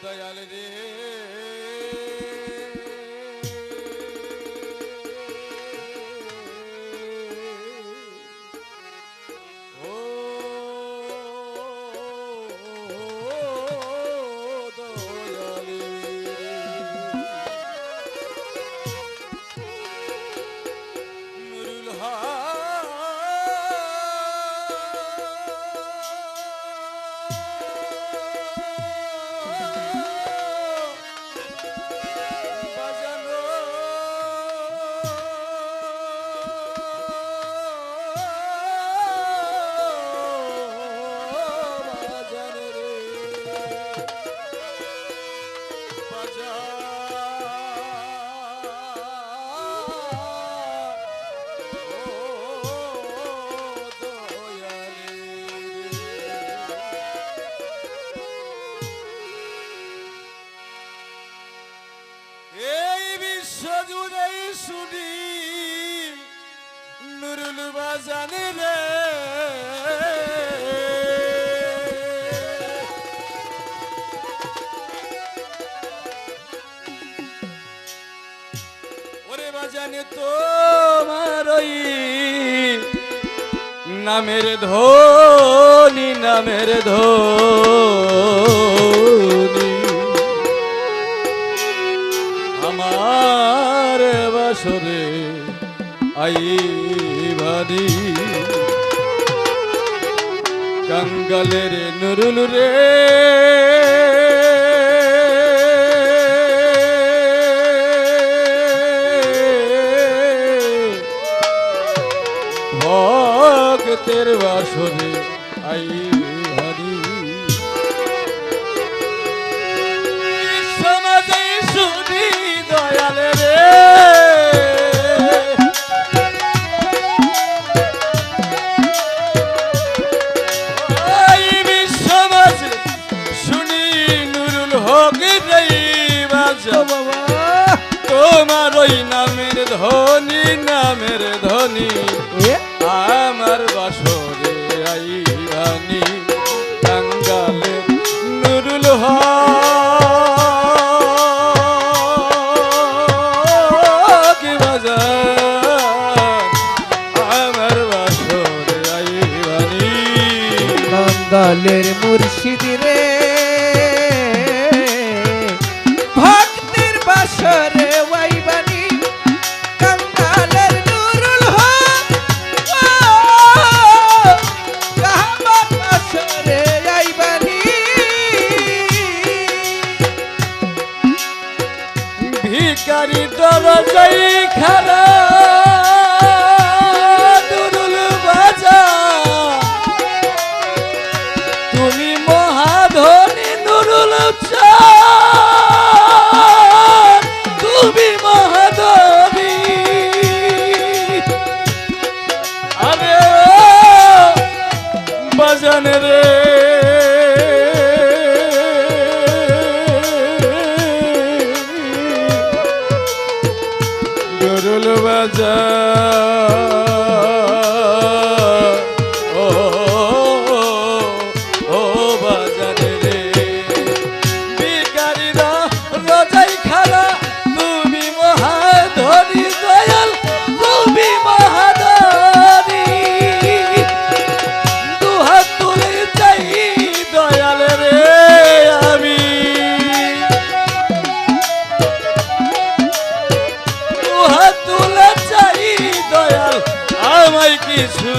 দয়াল রে ও দয়াল রে নুরুল শুনি নুরুল বাজানে রে ওরে বাজানে তোমার ওই নামের ধ্বনি নামের ধ্বনি আমার বাসরে আইবানি কাঙ্গালের নুরুল রে ভক্তের বাসরে আইবানি সমাজে শুনি দয়াল রে তোমার ওই নামের ধ্বনি নামের ধ্বনি আমার বাসরে আইবানি কাঙ্গালে নুরুল হক বাজার আমার বাসরে আইবানি কাঙ্গালের মুর্শিদ রে বাসরে ওয়াইবানি কাঙ্গালের নুরুল হক কাহাবার বাসরে আইবানি ভিখারি দরজাই খারা নুরুল বাজার তুমি মহাধনী নুরুল তুমি মহাদেবী আরে বাজান রে নুরুল বাজার ও বাজান রে ভিখারি দরজাই খারা মহাধনী দয়াল তুমি মহাধনী দুহাত তুলে চাই দয়াল রে আমি দুহাত তুলে চাই দয়াল আমায় কিছু